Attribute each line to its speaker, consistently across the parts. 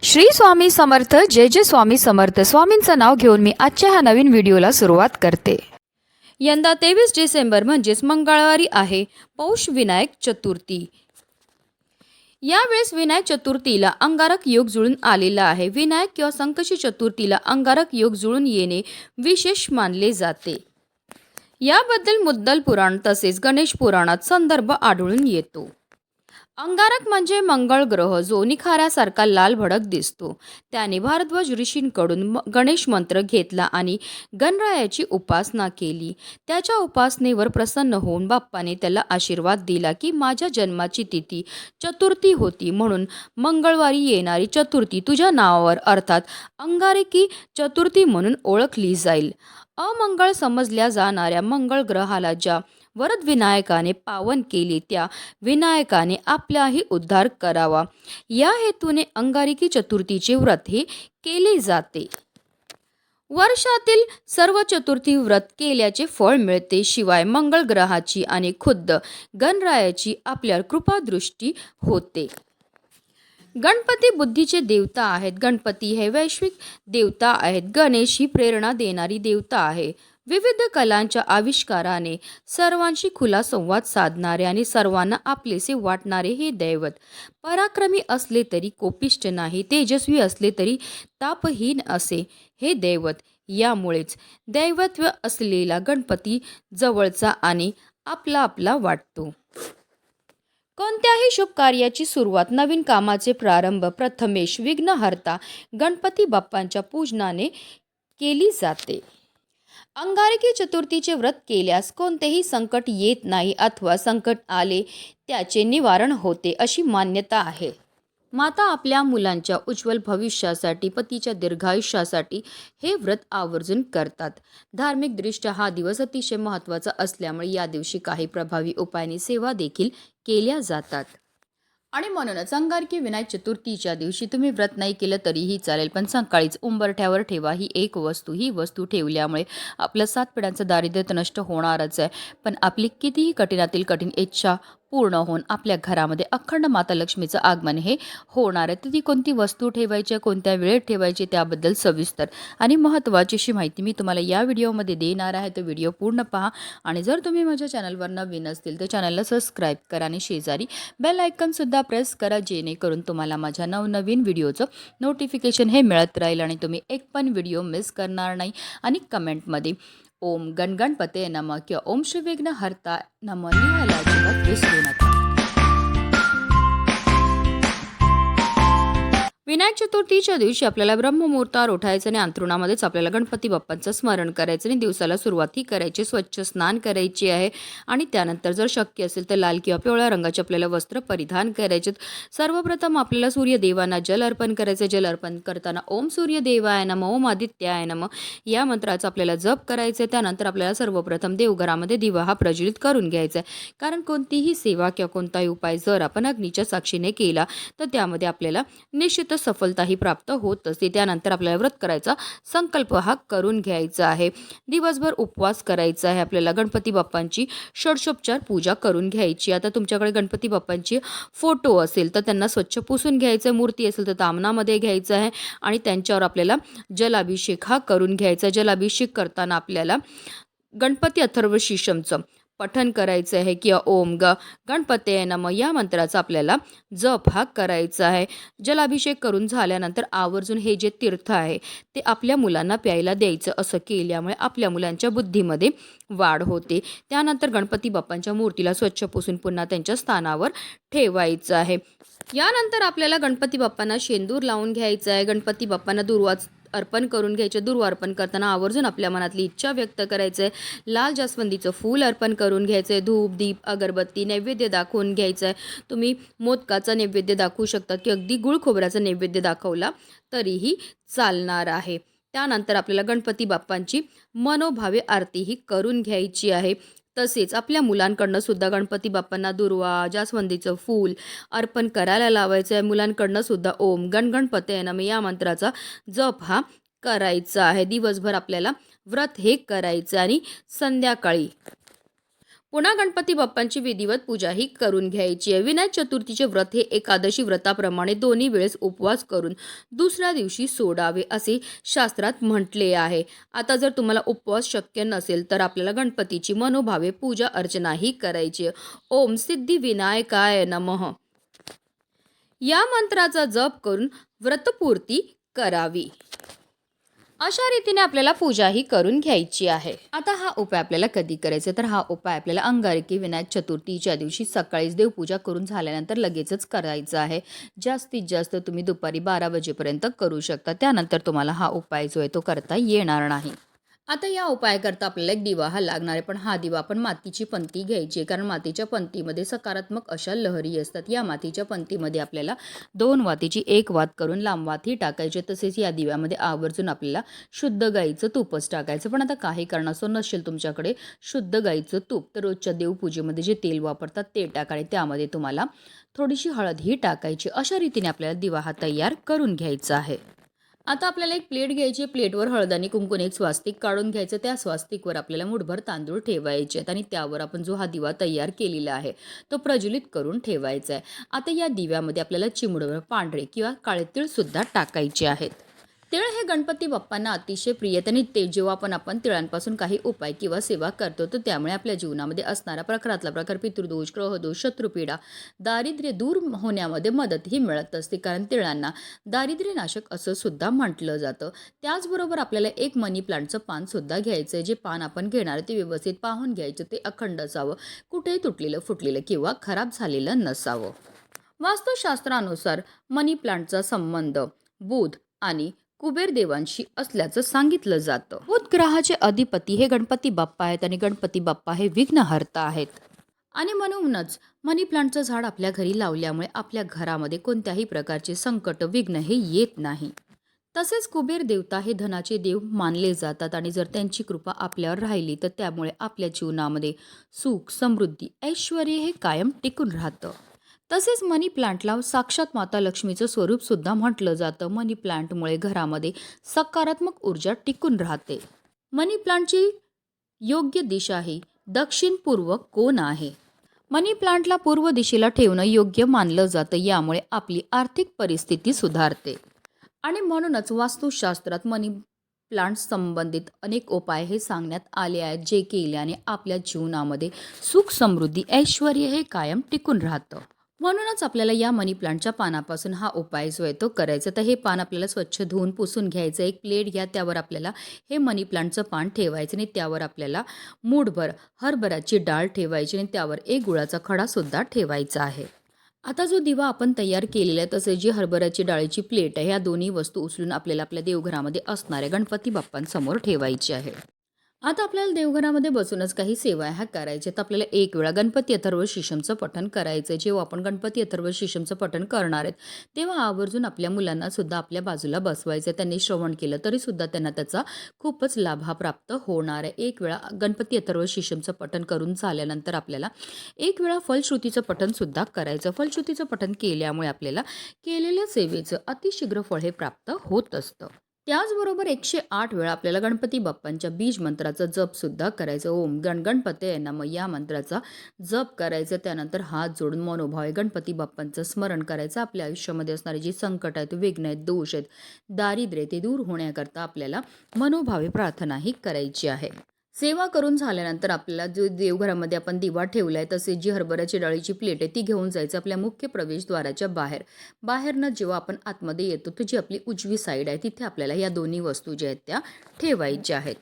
Speaker 1: श्री स्वामी समर्थ. जय जय स्वामी समर्थ. स्वामींचं नाव घेऊन मी आजच्या ह्या नवीन व्हिडिओला सुरुवात करते. यंदा 23 डिसेंबर म्हणजेच मंगळवारी आहे पौष विनायक चतुर्थी. यावेळेस विनायक चतुर्थीला अंगारक योग जुळून आलेला आहे. विनायक किंवा संकष्टी चतुर्थीला अंगारक योग जुळून येणे विशेष मानले जाते. याबद्दल मुद्दल पुराण तसेच गणेश पुराणात संदर्भ आढळून येतो. अंगारक म्हणजे मंगळ ग्रह जो निखाऱ्यासारखा लाल भडक दिसतो. त्याने भारद्वाज ऋषींकडून गणेश मंत्र घेतला आणि गणरायाची उपासना केली. त्याच्या उपासनेवर प्रसन्न होऊन बाप्पाने त्याला आशीर्वाद दिला की माझ्या जन्माची तिथी चतुर्थी होती, म्हणून मंगळवारी येणारी चतुर्थी तुझ्या नावावर अर्थात अंगारकी चतुर्थी म्हणून ओळखली जाईल. अमंगळ समजल्या जाणाऱ्या मंगळ ग्रहाला ज्या वरद विनायकाने पावन केले त्या विनायकाने आपलाही उद्धार करावा या हेतूने अंगारकी चतुर्थीचे व्रत हे केले जाते. वर्षातील सर्व चतुर्थी व्रत केल्याचे फळ मिळते. शिवाय मंगळ ग्रहाची आणि खुद्द गणरायाची आपल्यावर कृपादृष्टी होते. गणपती बुद्धीचे देवता आहेत. गणपती हे वैश्विक देवता आहेत. गणेश ही प्रेरणा देणारी देवता आहे. विविध कलांच्या आविष्काराने सर्वांशी खुला संवाद साधणारे आणि सर्वांना आपलेसे वाटणारे हे दैवत पराक्रमी असले तरी कोपिष्ट नाही, तेजस्वी असले तरी तापहीन असे हे दैवत. यामुळेच दैवत्व असलेला गणपती जवळचा आणि आपला वाटतो. कोणत्याही शुभ कार्याची सुरुवात, नवीन कामाचे प्रारंभ प्रथमेश विघ्नहर्ता गणपती बाप्पांच्या पूजनाने केली जाते. अंगारकी चतुर्थीचे व्रत केल्यास कोणतेही संकट येत नाही अथवा संकट आले त्याचे निवारण होते अशी मान्यता आहे. माता आपल्या मुलांच्या उज्ज्वल भविष्यासाठी, पतीच्या दीर्घायुष्यासाठी हे व्रत आवर्जून करतात. धार्मिकदृष्ट्या हा दिवस अतिशय महत्त्वाचा असल्यामुळे या दिवशी काही प्रभावी उपायांनी सेवा देखील केल्या जातात. आणि म्हणूनच अंगारकी विनायक चतुर्थीच्या दिवशी तुम्ही व्रत नाही केलं तरीही चालेल, पण सकाळीच उंबरठ्यावर ठेवा ही वस्तू ठेवल्यामुळे आपलं 7 पिढ्यांचं दारिद्र्य तर नष्ट होणारच आहे, पण आपली कितीही कठीणातील कठीण इच्छा पूर्ण होऊन आपल्या घरामध्ये अखंड माता लक्ष्मीचं आगमन हे होणार आहे. तर ती कोणती वस्तू ठेवायची, कोणत्या वेळेत ठेवायची त्याबद्दल सविस्तर आणि महत्त्वाची अशी माहिती मी तुम्हाला या व्हिडिओमध्ये देणार आहे. तर व्हिडिओ पूर्ण पहा आणि जर तुम्ही माझ्या चॅनलवर नवीन असतील तर चॅनलला सबस्क्राईब करा आणि शेजारी बेल आयकॉनसुद्धा प्रेस करा, जेणेकरून तुम्हाला माझ्या नवनवीन व्हिडिओचं नोटिफिकेशन हे मिळत राहील आणि तुम्ही एक पण व्हिडिओ मिस करणार नाही. आणि कमेंटमध्ये ओम गणगणपते नमः किंवा ओम श्री विघ्नहर्ता नमः लिहायला अजिबात विसरू नका. विनायक चतुर्थीच्या दिवशी आपल्याला ब्रह्ममुहूर्तावर उठायचं आणि अंथरुणामध्येच आपल्याला गणपती बाप्पांचं स्मरण करायचं आणि दिवसाला सुरुवातही करायची, स्वच्छ स्नान करायची आहे. आणि त्यानंतर जर शक्य असेल तर लाल किंवा पिवळ्या रंगाचे आपल्याला वस्त्र परिधान करायचे. सर्वप्रथम आपल्याला सूर्यदेवांना जल अर्पण करायचे. जल अर्पण करताना ओम सूर्यदेवाय नमः, ओम आदित्याय नमः या मंत्राचा आपल्याला जप करायचा. त्यानंतर आपल्याला सर्वप्रथम देवघरामध्ये दिवा हा प्रज्वलित करून घ्यायचा आहे, कारण कोणतीही सेवा किंवा कोणताही उपाय जर आपण अग्नीच्या साक्षीने केला तर त्यामध्ये आपल्याला निश्चित सफलताही प्राप्त होत असते. त्यानंतर आपल्याला व्रत करायचा संकल्प हा करून घ्यायचा आहे. दिवसभर उपवास करायचा आहे. आपल्याला गणपती बाप्पांची षोडशोपचार पूजा करून घ्यायची. आता तुमच्याकडे गणपती बाप्पांची फोटो असेल तर त्यांना स्वच्छ पुसून घ्यायचं, मूर्ती असेल तर तामणामध्ये घ्यायचं आहे आणि त्यांच्यावर आपल्याला जलाभिषेक हा करून घ्यायचा. जलाभिषेक करताना आपल्याला गणपती अथर्व शीर्षमचं पठण करायचं आहे किंवा ओम गणपते नमः या मंत्राचा आपल्याला जप हा करायचा आहे. जलाभिषेक करून झाल्यानंतर आवर्जून हे जे तीर्थ आहे ते आपल्या मुलांना प्यायला द्यायचं. असं केल्यामुळे आपल्या मुलांच्या बुद्धीमध्ये वाढ होते. त्यानंतर गणपती बाप्पांच्या मूर्तीला स्वच्छ पुसून पुन्हा त्यांच्या स्थानावर ठेवायचं आहे. यानंतर आपल्याला गणपती बाप्पांना शेंदूर लावून घ्यायचं आहे. गणपती बाप्पांना दुर्वा अर्पण करून घ्यायचे. दुर्वा अर्पण करताना आवर्जून आपल्या मनातली इच्छा व्यक्त करायचं आहे. लाल जास्वंदीचं फूल अर्पण करून घ्यायचं आहे. धूप दीप अगरबत्ती नैवेद्य दाखवून घ्यायचं आहे. तुम्ही मोदकाचा नैवेद्य दाखवू शकता की अगदी गुळ खोबऱ्याचा नैवेद्य दाखवला तरीही चालणार आहे. त्यानंतर आपल्याला गणपती बाप्पांची मनोभावे आरतीही करून घ्यायची आहे. तसेच आपल्या मुलांकडनं सुद्धा गणपती बाप्पांना दुर्वा जास्वंदीचं फूल अर्पण करायला लावायचं आहे. मुलांकडनं सुद्धा ओम गणगणपते नमः या मंत्राचा जप हा करायचा आहे. दिवसभर आपल्याला व्रत हे करायचं आणि संध्याकाळी पुन्हा गणपती बाप्पांची विधिवत पूजाही करून घ्यायची आहे. विनायक चतुर्थीचे व्रत हे एकादशी व्रताप्रमाणे दोन्ही वेळेस उपवास करून दुसऱ्या दिवशी सोडावे असे शास्त्रात म्हटले आहे. आता जर तुम्हाला उपवास शक्य नसेल तर आपल्याला गणपतीची मनोभावे पूजा अर्चनाही करायची आहे. ओम सिद्धी विनायकाय नमः या मंत्राचा जप करून व्रतपूर्ती करावी. अशा रीतीने आपल्याला पूजाही करून घ्यायची आहे. आता हा उपाय आपल्याला कधी करायचा, तर हा उपाय आपल्याला अंगारकी विनायक चतुर्थीच्या दिवशी सकाळीच देवपूजा करून झाल्यानंतर लगेचच करायचा आहे. जास्तीत जास्त तुम्ही दुपारी 12 वाजेपर्यंत करू शकता. त्यानंतर तुम्हाला हा उपाय जो आहे तो करता येणार नाही. आता या उपायाकरता आपल्याला एक दिवा हा लागणार आहे, पण हा दिवा आपण मातीची पंती घ्यायची आहे, कारण मातीच्या पंतीमध्ये सकारात्मक अशा लहरी असतात. या मातीच्या पंतीमध्ये आपल्याला 2 वातीची 1 वात करून लांब वातही टाकायचे. तसेच या दिव्यामध्ये आवर्जून आपल्याला शुद्ध गाईचं तूपच टाकायचं. पण आता काही कारणास्तव नसेल तुमच्याकडे शुद्ध गाईचं तूप, तर रोजच्या देवपूजेमध्ये जे तेल वापरतात ते टाका आणि त्यामध्ये तुम्हाला थोडीशी हळदही टाकायची. अशा रीतीने आपल्याला दिवा हा तयार करून घ्यायचा आहे. आता आपल्याला एक प्लेट घ्यायची. प्लेटवर हळद आणि कुंकून एक स्वास्तिक काढून घ्यायचं. त्या स्वास्तिकवर आपल्याला मुठभर तांदूळ ठेवायचे आहेत आणि त्यावर आपण जो हा दिवा तयार केलेला आहे तो प्रज्वलित करून ठेवायचा आहे. आता या दिव्यामध्ये आपल्याला चिमुडभर पांढरे किंवा काळे तीळ सुद्धा टाकायचे आहेत. तीळ हे गणपती बाप्पांना अतिशय प्रिय आहेत आणि ते जेव्हा आपण तिळांपासून काही उपाय किंवा सेवा करतो तर त्यामुळे आपल्या जीवनामध्ये असणारा प्रकारातला प्रकार पितृदोष, ग्रहदोष, शत्रुपीडा, दारिद्र्य दूर होण्यामध्ये मदतही मिळत असते, कारण तिळांना दारिद्र्यनाशक असं सुद्धा म्हटलं जातं. त्याचबरोबर आपल्याला एक मनी प्लांटचं पान सुद्धा घ्यायचं आहे. जे पान आपण घेणार ते व्यवस्थित पाहून घ्यायचं. ते अखंड असावं, कुठेही तुटलेलं फुटलेलं किंवा खराब झालेलं नसावं. वास्तुशास्त्रानुसार मनी प्लांटचा संबंध बुध आणि कुबेर देवांशी असल्याचं सांगितलं जातं. बुध ग्रहाचे अधिपती हे गणपती बाप्पा आहेत आणि गणपती बाप्पा हे विघ्नहर्ता आहेत. आणि म्हणूनच मनी प्लांटचं झाड आपल्या घरी लावल्यामुळे आपल्या घरामध्ये कोणत्याही प्रकारचे संकट, विघ्न हे येत नाही. तसेच कुबेर देवता हे धनाचे देव मानले जातात आणि जर त्यांची कृपा आपल्यावर राहिली तर त्यामुळे आपल्या जीवनामध्ये सुख, समृद्धी, ऐश्वर हे कायम टिकून राहतं. तसेच मनी प्लांटला साक्षात माता लक्ष्मीचं स्वरूप सुद्धा म्हटलं जातं. मनी प्लांटमुळे घरामध्ये सकारात्मक ऊर्जा टिकून राहते. मनी प्लांटची योग्य दिशा ही दक्षिण पूर्व कोन आहे. मनी प्लांटला पूर्व दिशेला ठेवणं योग्य मानलं जातं. यामुळे आपली आर्थिक परिस्थिती सुधारते आणि म्हणूनच वास्तुशास्त्रात मनी प्लांट संबंधित अनेक उपाय हे सांगण्यात आले आहेत, जे केल्याने आपल्या जीवनामध्ये सुख, समृद्धी, ऐश्वर हे कायम टिकून राहतं. म्हणूनच आपल्याला या मनी प्लांटच्या पानापासून हा उपाय जो आहे तो करायचा. तर हे पान आपल्याला स्वच्छ धुवून पुसून घ्यायचं. एक प्लेट घ्या, त्यावर आपल्याला हे मनी प्लांटचं पान ठेवायचं आणि त्यावर आपल्याला मूठभर हरभऱ्याची डाळ ठेवायची आणि त्यावर एक गुळाचा खडा सुद्धा ठेवायचा आहे. आता जो दिवा आपण तयार केलेला आहे तसे जी हरभऱ्याची डाळीची प्लेट आहे, ह्या दोन्ही वस्तू उचलून आपल्याला आपल्या देवघरामध्ये असणाऱ्या गणपती बाप्पांसमोर ठेवायची आहे. आता आपल्याला देवघरामध्ये बसूनच काही सेवा ह्या करायच्या. तर आपल्याला एक वेळा गणपती अथर्व शीर्षमचं पठण करायचं आहे. जेव्हा आपण गणपती अथर्व शीर्षमचं पठण करणार आहेत तेव्हा आवर्जून आपल्या मुलांना सुद्धा आपल्या बाजूला बसवायचं. त्यांनी श्रवण केलं तरी सुद्धा त्यांना त्याचा खूपच लाभ हा प्राप्त होणार आहे. एक वेळा गणपती अथर्व शीर्षमचं पठण करून झाल्यानंतर आपल्याला एक वेळा फलश्रुतीचं पठण सुद्धा करायचं. फलश्रुतीचं पठण केल्यामुळे आपल्याला केलेल्या सेवेचं अतिशीघ्र फळ हे प्राप्त होत असतं. त्याचबरोबर 108 वेळा आपल्याला गणपती बाप्पांच्या बीज मंत्राचा जप सुद्धा करायचं. ओम गणपतये नमः या मंत्राचा जप करायचं. त्यानंतर हात जोडून मनोभावे गणपती बाप्पांचं स्मरण करायचं. आपल्या आयुष्यामध्ये असणारे जे संकट आहेत, विघ्न आहेत, दोष आहेत, दारिद्र्य ते दूर होण्याकरता आपल्याला मनोभावे प्रार्थनाही करायची आहे. सेवा करून झाल्यानंतर आपल्याला जो देवघरामध्ये आपण दिवा ठेवलाय तसे जी हरभऱ्याची डाळीची प्लेट आहे ती घेऊन जायचं आपल्या मुख्य प्रवेशद्वाराच्या बाहेरनं जेव्हा आपण आतमध्ये येतो तर जी आपली उजवी साईड आहे तिथे आपल्याला या दोन्ही वस्तू ज्या आहेत त्या ठेवायच्या आहेत.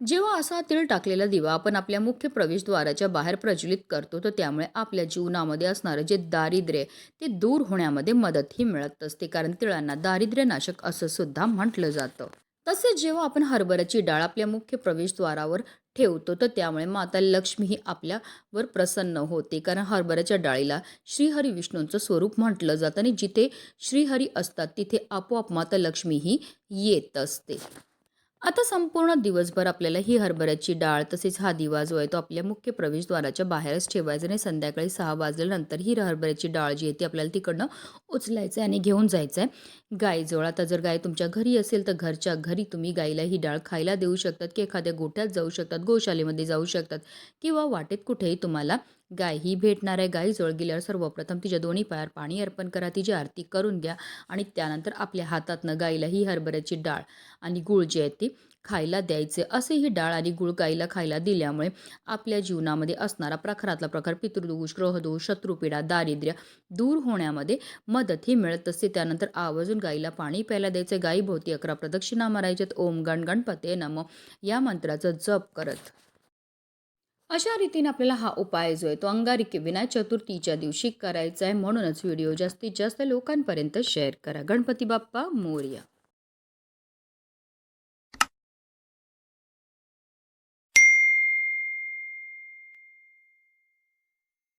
Speaker 1: जेव्हा असा तीळ टाकलेला दिवा आपण आपल्या मुख्य प्रवेशद्वाराच्या बाहेर प्रज्वलित करतो तर त्यामुळे आपल्या जीवनामध्ये असणारं जे दारिद्र्य ते दूर होण्यामध्ये मदतही मिळत असते, कारण तिळांना दारिद्र्यनाशक असं सुद्धा म्हटलं जातं. तसेच जेव्हा आपण हरभऱ्याची डाळ आपल्या मुख्य प्रवेशद्वारावर ठेवतो तर त्यामुळे माता लक्ष्मी ही आपल्यावर प्रसन्न होते, कारण हरभऱ्याच्या डाळीला श्रीहरी विष्णूंचं स्वरूप म्हटलं जातं आणि जिथे श्रीहरी असतात तिथे आपोआप माता लक्ष्मी ही येत असते. आता संपूर्ण दिवसभर आपल्याला ही हरभऱ्याची डाळ तसेच हा दिवा जो आहे तो आपल्या मुख्य प्रवेशद्वाराच्या बाहेरच ठेवायचा आणि संध्याकाळी 6 वाजल्यानंतर ही हरभऱ्याची डाळ जी आहे ती आपल्याला तिकडनं उचलायचं आहे आणि घेऊन जायचं आहे गायीजवळ. आता जर गाय तुमच्या घरी असेल तर घरच्या घरी तुम्ही गाईला ही डाळ खायला देऊ शकतात की एखाद्या गोठ्यात जाऊ शकतात, गोशाळेमध्ये जाऊ शकतात किंवा वाटेत कुठेही तुम्हाला गाय ही भेटणार आहे. गायीजवळ गेल्यावर सर्वप्रथम तिच्या दोन्ही पायावर पाणी अर्पण करा, तिची आरती करून घ्या आणि त्यानंतर आपल्या हातातनं गाईला ही हरभऱ्याची डाळ आणि गूळ जे आहे ते खायला द्यायचे. असे ही डाळ आणि गूळ गाईला खायला दिल्यामुळे आपल्या जीवनामध्ये असणारा प्रखरातला प्रकार पितृदोष, ग्रहदोष, शत्रुपीडा, दारिद्र्य दूर होण्यामध्ये मदतही मिळत असते. त्यानंतर आवर्जून गाईला पाणी प्यायला द्यायचं. गायीभोवती 11 प्रदक्षिणा मारायच्यात. ओम गण गणपते नमः या मंत्राचा जप करत. अशा रीतीने आपल्याला हा उपाय जो आहे तो अंगारकी विनायक चतुर्थीच्या दिवशी करायचा आहे. म्हणूनच व्हिडिओ जास्तीत जास्त लोकांपर्यंत शेअर करा. गणपती बाप्पा मोरया.